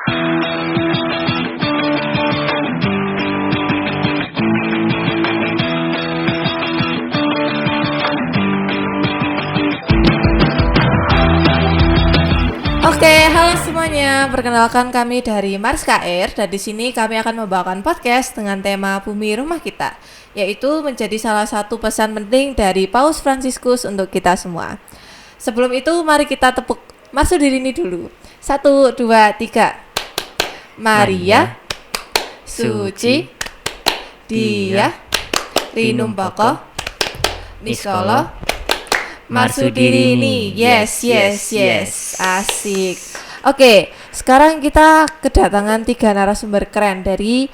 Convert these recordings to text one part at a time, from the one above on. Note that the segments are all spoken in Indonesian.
Oke, halo semuanya. Perkenalkan kami dari Mars KR dan di sini kami akan membawakan podcast dengan tema Bumi Rumah Kita, yaitu menjadi salah satu pesan penting dari Paus Fransiskus untuk kita semua. Sebelum itu, mari kita tepuk masuk diri ini dulu. 1, 2, 3. Maria, Suci, Dia, Rinum Boko, Niskolo, Marsudirini. Yes. Asik. Oke, sekarang kita kedatangan 3 narasumber keren dari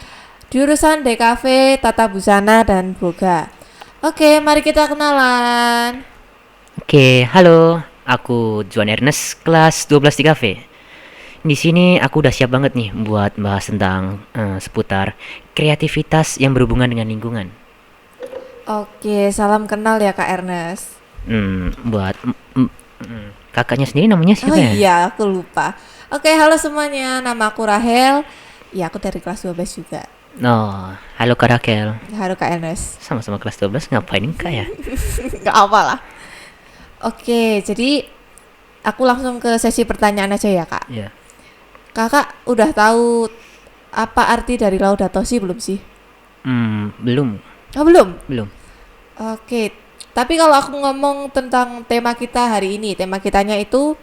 jurusan DKV, Tata Busana dan Boga. Oke, mari kita kenalan. Oke, halo. Aku Juan Ernest, kelas 12 DKV. Di sini aku udah siap banget nih buat bahas tentang seputar kreativitas yang berhubungan dengan lingkungan. Oke, salam kenal ya Kak Ernest. Buat kakaknya sendiri namanya siapa ya? Iya, aku lupa. Oke, halo semuanya. Nama aku Rahel. Ya, aku dari kelas 12 juga. Oh, halo Kak Rakel. Halo Kak Ernest. Sama-sama kelas 12, ngapain Kak ya? Gak apa lah. Oke, jadi aku langsung ke sesi pertanyaan aja ya Kak. Iya. Kakak udah tahu apa arti dari Laudato Si belum sih? Belum. Oh, belum? Belum. Oke, tapi kalau aku ngomong tentang tema kita hari ini, tema kitanya itu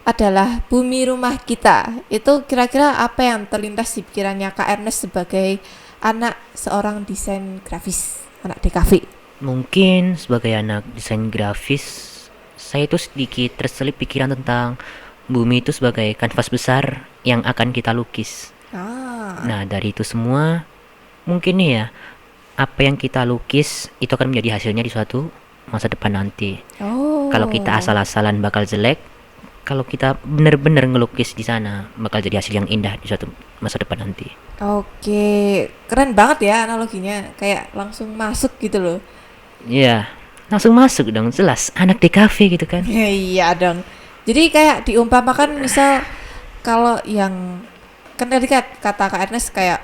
adalah Bumi Rumah Kita. Itu kira-kira apa yang terlintas di pikirannya Kak Ernest sebagai anak seorang desain grafis, anak DKV? Mungkin sebagai anak desain grafis, saya itu sedikit terselip pikiran tentang bumi itu sebagai kanvas besar yang akan kita lukis. Nah, dari itu semua, mungkin nih ya, apa yang kita lukis itu akan menjadi hasilnya di suatu masa depan nanti. Kalau kita asal-asalan bakal jelek, kalau kita benar-benar ngelukis di sana bakal jadi hasil yang indah di suatu masa depan nanti. Oke, keren banget ya analoginya, kayak langsung masuk gitu loh. Iya, langsung masuk dong, jelas anak DKV gitu kan. Iya dong. Jadi kayak diumpamakan misal kalau yang kan tadi kata Kak Ernest kayak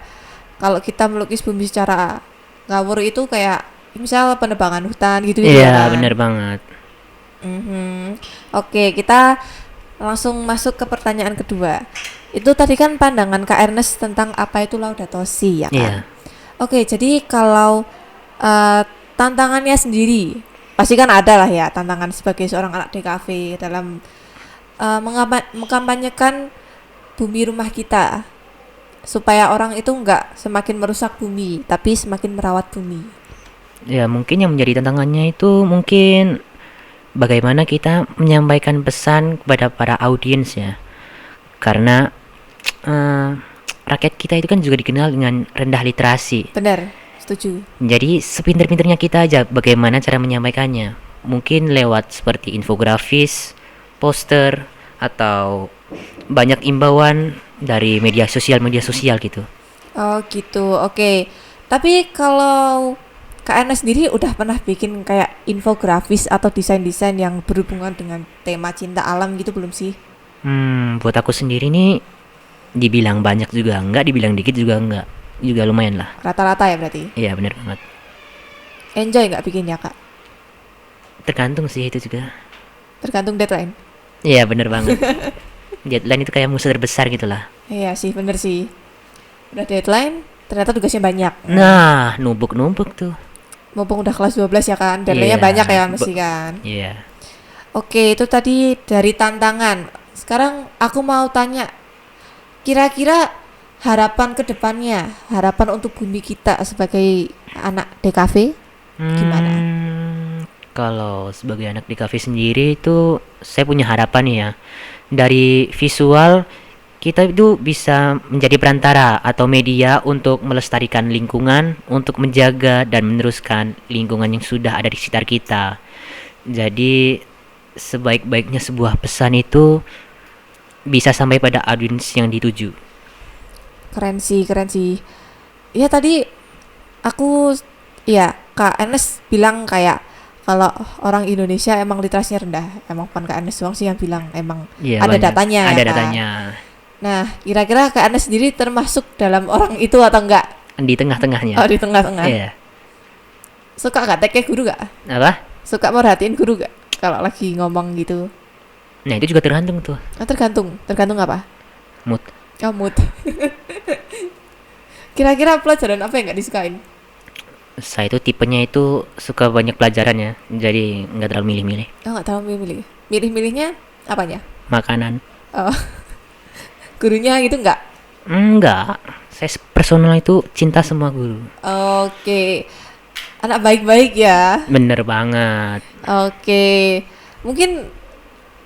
kalau kita melukis bumi secara ngawur itu kayak misal penebangan hutan gitu Iya, kan. benar banget. Oke, kita langsung masuk ke pertanyaan kedua. Itu tadi kan pandangan Kak Ernest tentang apa itu Laudato Si ya kan? Iya. Oke, jadi kalau tantangannya sendiri pasti kan ada lah ya tantangan sebagai seorang anak DKV dalam mengkampanyekan bumi rumah kita supaya orang itu enggak semakin merusak bumi tapi semakin merawat bumi. Ya, mungkin yang menjadi tantangannya itu mungkin bagaimana kita menyampaikan pesan kepada para audiens ya. Karena rakyat kita itu kan juga dikenal dengan rendah literasi. Benar, setuju. Jadi sepinter-pinternya kita aja bagaimana cara menyampaikannya. Mungkin lewat seperti infografis, poster, atau banyak imbauan dari media sosial gitu. Oh gitu, oke. Tapi kalau Kak Ernest sendiri udah pernah bikin kayak infografis atau desain-desain yang berhubungan dengan tema cinta alam gitu belum sih? Buat aku sendiri nih dibilang banyak juga enggak, dibilang dikit juga enggak. Juga lumayan lah. Rata-rata ya berarti? Iya, benar banget. Enjoy nggak bikinnya Kak? Tergantung sih itu juga. Tergantung deadline? Iya, benar banget. Deadline itu kayak musuh terbesar gitu lah. Iya sih, bener sih. Udah deadline, ternyata tugasnya banyak. Nah, numpuk tuh. Mumpung udah kelas 12 ya kan, deadline-nya banyak ya mesti kan. Iya. Oke, itu tadi dari tantangan. Sekarang aku mau tanya, kira-kira harapan ke depannya, harapan untuk bumi kita sebagai anak DKV gimana? Kalau sebagai anak DKV sendiri itu saya punya harapan nih ya. Dari visual kita itu bisa menjadi perantara atau media untuk melestarikan lingkungan, untuk menjaga dan meneruskan lingkungan yang sudah ada di sekitar kita. Jadi sebaik-baiknya sebuah pesan itu bisa sampai pada audiens yang dituju. Keren sih. Ya tadi aku Kak Ernest bilang kayak kalau orang Indonesia emang literasinya rendah. Emang bukan Kak Ernest doang sih yang bilang, emang ada banyak. datanya. Ada ya, datanya. Nah, kira-kira Kak Ernest sendiri termasuk dalam orang itu atau enggak? Di tengah-tengahnya. Oh, di tengah-tengah. Iya. Suka gak teke guru gak? Apa? Suka merhatiin guru gak? Kalau lagi ngomong gitu. Nah, itu juga tergantung tuh. Oh, tergantung apa? Mood. Oh, mood. Kira-kira pelajaran apa yang gak disukain? Saya itu tipenya itu suka banyak pelajaran ya, jadi nggak terlalu milih-milih. Oh, gak terlalu milih. Milih-milihnya apanya? Makanan. Oh, gurunya gitu enggak? Enggak. Saya personal itu cinta sama guru. Oke. Anak baik-baik ya. Bener banget. Oke. Mungkin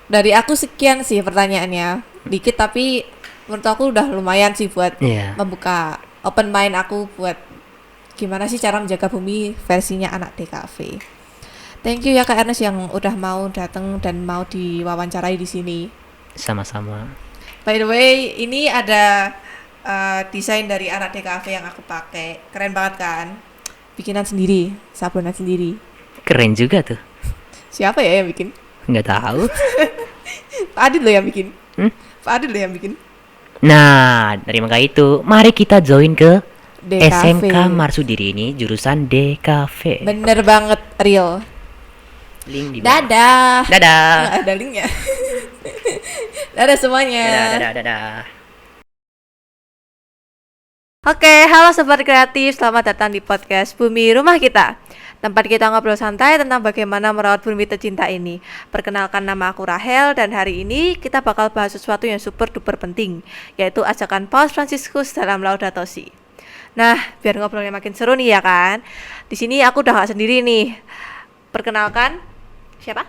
dari aku sekian sih pertanyaannya. Dikit tapi menurut aku udah lumayan sih buat membuka open mind aku buat gimana sih cara menjaga bumi versinya anak DKV. Thank you ya Kak Ernest yang udah mau datang dan mau diwawancarai di sini. Sama-sama. By the way, ini ada desain dari anak DKV yang aku pakai. Keren banget kan? Bikinan sendiri, sablonan sendiri. Keren juga tuh. Siapa ya yang bikin? Nggak tahu. Pak Adit loh yang bikin. Pak Adit loh yang bikin. Nah, dari maka itu, mari kita join ke DKV. SMK Marsudiri ini jurusan DKV. Bener banget, real. Link di bawah. Dadah. Dadah. Nggak ada linknya. Dadah semuanya. Dadah. Oke, halo Sobat Kreatif, selamat datang di podcast Bumi Rumah Kita. Tempat kita ngobrol santai tentang bagaimana merawat bumi tercinta ini. Perkenalkan, nama aku Rahel dan hari ini kita bakal bahas sesuatu yang super duper penting, yaitu ajakan Paus Fransiskus dalam Laudato Si. Nah, biar ngobrolnya makin seru nih ya kan. Di sini aku udah gak sendiri nih. Perkenalkan, siapa?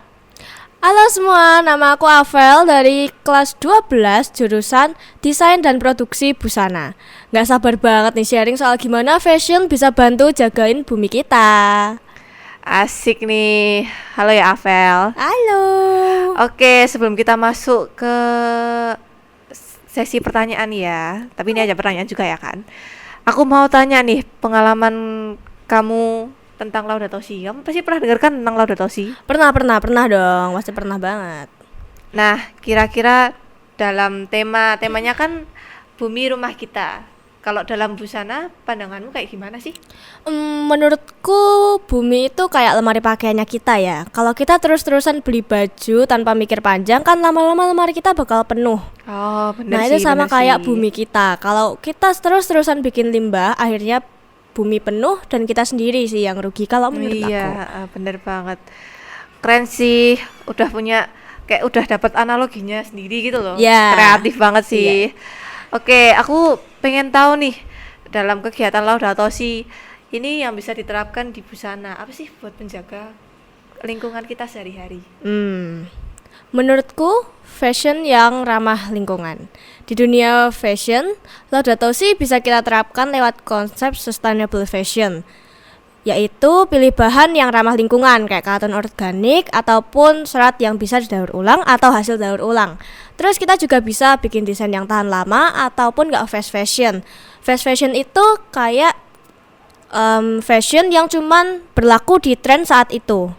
Halo semua, nama aku Avel dari kelas 12 jurusan Desain dan Produksi Busana. Nggak sabar banget nih sharing soal gimana fashion bisa bantu jagain bumi kita. Asik nih. Halo ya Avel. Halo. Oke, sebelum kita masuk ke sesi pertanyaan ya, tapi ini aja pertanyaan juga ya kan. Aku mau tanya nih, pengalaman kamu tentang Laudato Si. Kamu pasti pernah dengar kan tentang Laudato Si? Pernah dong, pasti pernah banget. Nah, kira-kira dalam temanya kan bumi rumah kita. Kalau dalam busana, pandanganmu kayak gimana sih? Menurutku bumi itu kayak lemari pakaiannya kita ya. Kalau kita terus-terusan beli baju tanpa mikir panjang, kan lama-lama lemari kita bakal penuh. Oh, bener Nah, sih. itu sama kayak sih. bumi kita. Kalau kita terus-terusan bikin limbah, akhirnya bumi penuh dan kita sendiri sih yang rugi kalau menurut aku. Iya, bener banget. Keren sih, udah punya kayak udah dapat analoginya sendiri gitu loh. Yeah. Kreatif banget sih. Yeah. Oke, aku pengen tahu nih dalam kegiatan Laudato Si ini yang bisa diterapkan di busana apa sih buat menjaga lingkungan kita sehari-hari? Menurutku fashion yang ramah lingkungan. Di dunia fashion, Laudato Si bisa kita terapkan lewat konsep sustainable fashion, yaitu pilih bahan yang ramah lingkungan kayak katun organik ataupun serat yang bisa didaur ulang atau hasil daur ulang. Terus kita juga bisa bikin desain yang tahan lama ataupun gak fast fashion. Fast fashion itu kayak fashion yang cuman berlaku di tren saat itu.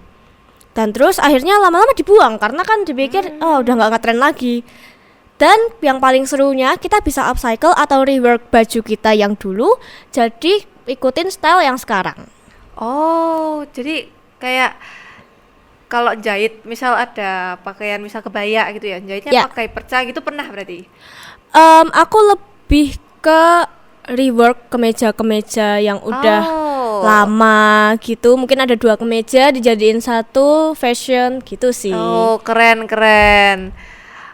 Dan terus akhirnya lama-lama dibuang karena kan dipikir udah gak ngetren lagi. Dan yang paling serunya kita bisa upcycle atau rework baju kita yang dulu jadi ikutin style yang sekarang. Oh, jadi kayak kalau jahit misal ada pakaian misal kebaya gitu ya, jahitnya pakai perca gitu pernah berarti? Aku lebih ke rework kemeja-kemeja yang udah lama gitu. Mungkin ada 2 kemeja dijadiin satu fashion gitu sih. Oh, keren.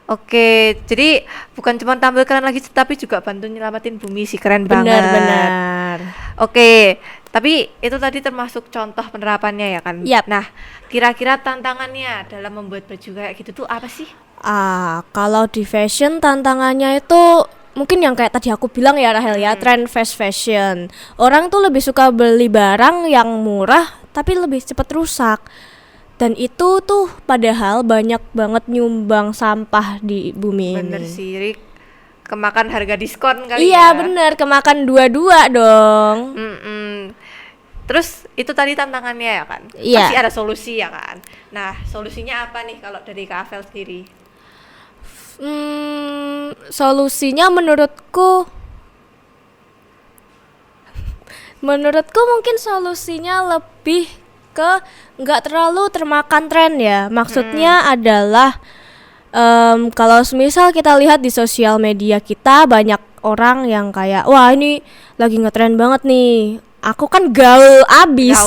Oke, jadi bukan cuma tampil keren lagi tapi juga bantu nyelamatin bumi sih, keren banget. Benar. Oke, tapi itu tadi termasuk contoh penerapannya ya kan? Yap. Nah, kira-kira tantangannya dalam membuat baju kayak gitu tuh apa sih? Kalau di fashion tantangannya itu mungkin yang kayak tadi aku bilang ya Rahel ya, trend fast fashion. Orang tuh lebih suka beli barang yang murah tapi lebih cepat rusak. Dan itu tuh padahal banyak banget nyumbang sampah di bumi Bener ini. sih, Rik. Kemakan harga diskon kali Iya, ya? bener, kemakan dua-dua dong. Terus itu tadi tantangannya ya kan? Iya. Pasti ada solusi ya kan? Nah, solusinya apa nih kalau dari Kak Avel sendiri? Solusinya menurutku mungkin solusinya lebih ke nggak terlalu termakan tren ya. Maksudnya adalah kalau misal kita lihat di sosial media kita banyak orang yang kayak wah ini lagi ngetren banget nih. Aku kan gaul abis.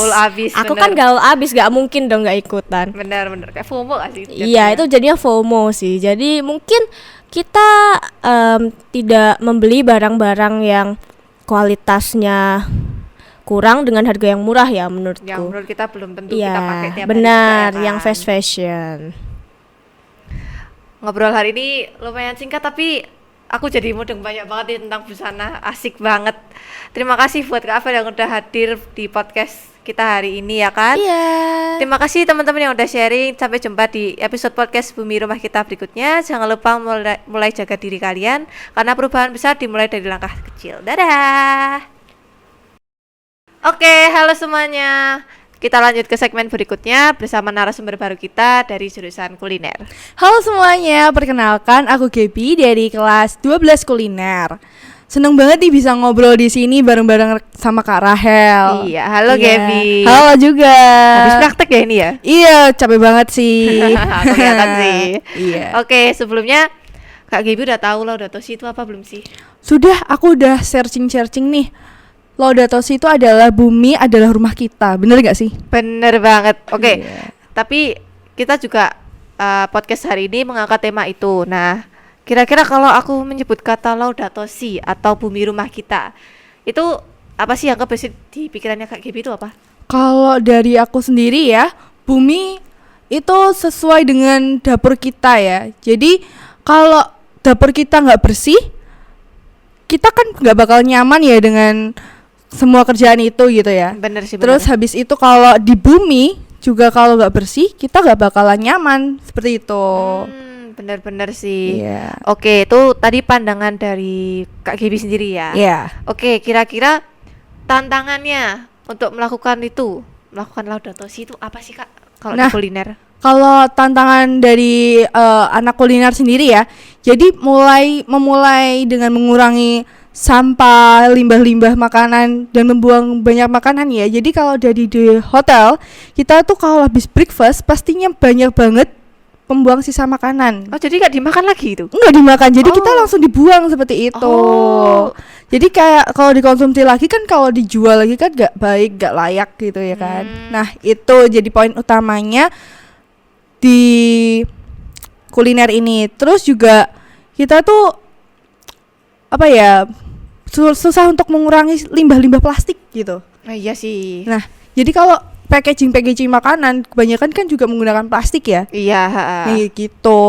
Aku kan gaul abis, gak mungkin dong gak ikutan. Bener kayak FOMO gak sih? Iya, itu jadinya FOMO sih. Jadi mungkin kita tidak membeli barang-barang yang kualitasnya kurang dengan harga yang murah ya menurutku. Yang menurut kita belum tentu kita pakai tiap hari. Benar, juga, yang fast fashion. Ngobrol hari ini lumayan singkat tapi aku jadi mudeng banyak banget nih tentang busana, asik banget. Terima kasih buat Kak Avel yang udah hadir di podcast kita hari ini ya kan. Iya. Terima kasih teman-teman yang udah sharing. Sampai jumpa di episode podcast Bumi Rumah Kita berikutnya. Jangan lupa mulai jaga diri kalian karena perubahan besar dimulai dari langkah kecil. Dadah. Oke, halo semuanya. Kita lanjut ke segmen berikutnya bersama narasumber baru kita dari jurusan kuliner. Halo semuanya, perkenalkan aku Gaby dari kelas 12 kuliner. Seneng banget nih bisa ngobrol di sini bareng-bareng sama Kak Rahel. Iya, halo Gaby. Halo juga. Habis praktek ya ini ya? Iya, capek banget sih. Kelihatan sih. Iya. Oke, sebelumnya Kak Gaby udah tahu Laudato Si itu apa belum sih? Sudah, aku udah searching nih. Laudato Si itu adalah bumi adalah rumah kita. Bener gak sih? Bener banget. Oke. Iya. Tapi kita juga podcast hari ini mengangkat tema itu. Nah, kira-kira kalau aku menyebut kata Laudato Si atau bumi rumah kita, itu apa sih yang kebesit di pikirannya Kak Gaby itu apa? Kalau dari aku sendiri ya, bumi itu sesuai dengan dapur kita ya. Jadi kalau dapur kita nggak bersih, kita kan nggak bakal nyaman ya dengan semua kerjaan itu gitu ya. Bener sih. Terus habis itu kalau di bumi juga kalau nggak bersih, kita nggak bakalan nyaman seperti itu. Bener-bener sih. Iya. Oke, itu tadi pandangan dari Kak Gaby sendiri ya. Iya. Oke, kira-kira tantangannya untuk melakukan Laudato Si itu apa sih Kak? Kalau di kuliner? Kalau tantangan dari anak kuliner sendiri ya, jadi memulai dengan mengurangi sampah, limbah-limbah makanan dan membuang banyak makanan ya. Jadi kalau dari di hotel, kita tuh kalau habis breakfast pastinya banyak banget pembuang sisa makanan. Oh, jadi nggak dimakan lagi itu? Nggak dimakan, jadi kita langsung dibuang seperti itu. Jadi kayak kalau dikonsumsi lagi kan, kalau dijual lagi kan nggak baik, nggak layak gitu ya kan. Nah itu jadi poin utamanya di kuliner ini. Terus juga kita tuh apa ya, susah untuk mengurangi limbah-limbah plastik gitu. Iya sih. Nah jadi kalau packaging makanan kebanyakan kan juga menggunakan plastik ya. Iya. Nih gitu.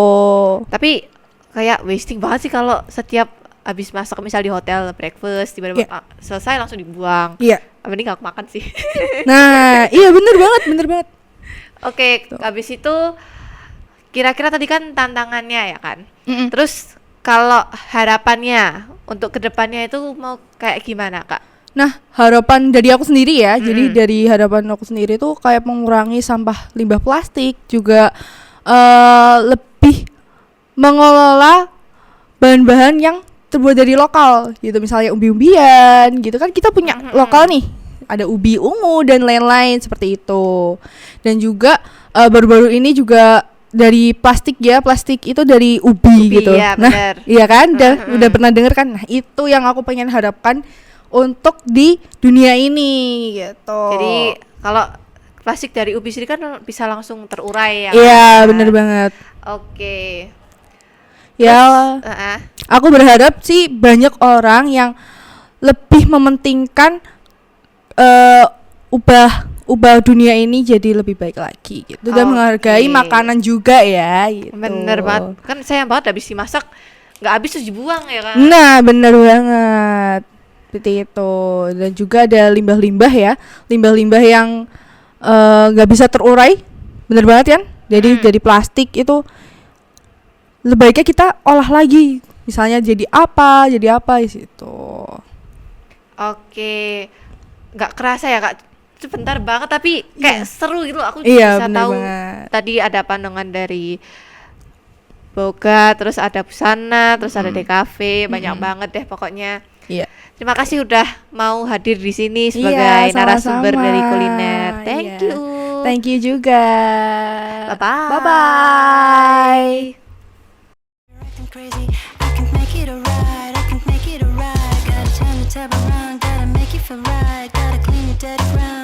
Tapi kayak wasting banget sih kalau setiap habis masak misal di hotel breakfast tiba-tiba selesai langsung dibuang. Iya. Mending gak aku makan sih. Nah iya bener banget. Oke, habis itu kira-kira tadi kan tantangannya ya kan. Terus kalau harapannya untuk kedepannya itu mau kayak gimana Kak? Nah harapan dari aku sendiri ya, jadi dari harapan aku sendiri tuh kayak mengurangi sampah limbah plastik, juga lebih mengelola bahan-bahan yang terbuat dari lokal gitu, misalnya umbi-umbian gitu kan, kita punya lokal nih, ada ubi ungu dan lain-lain seperti itu. Dan juga baru-baru ini juga dari plastik itu dari ubi gitu. Iya, nah bener. iya kan, udah pernah denger kan. Nah itu yang aku pengen harapkan untuk di dunia ini gitu. Jadi kalau plastik dari ubi sendiri kan bisa langsung terurai ya. Iya bener banget. Oke. Ya Terus, aku berharap sih banyak orang yang lebih mementingkan ubah dunia ini jadi lebih baik lagi gitu, dan menghargai makanan juga ya gitu. Bener banget, kan sayang banget habis dimasak nggak habis terus dibuang ya kan. Nah bener banget seperti itu. Dan juga ada limbah yang nggak bisa terurai, bener banget kan. Jadi plastik itu lebih baiknya kita olah lagi, misalnya jadi apa di situ. Oke, nggak kerasa ya Kak, sebentar banget tapi kayak seru gitu. Aku Iya, bisa bener tahu banget. tadi ada pandangan dari boga, terus ada busana, terus ada DKV, banyak banget deh pokoknya. Iya. Terima kasih udah mau hadir di sini Iya, sebagai narasumber sama-sama. dari kuliner. Thank Iya. you. Thank you juga. Bye bye. Bye bye. Acting crazy, I can make it alright. I can make it alright. Gotta turn the tab around, gotta make it feel right. Gotta clean your dirty ground.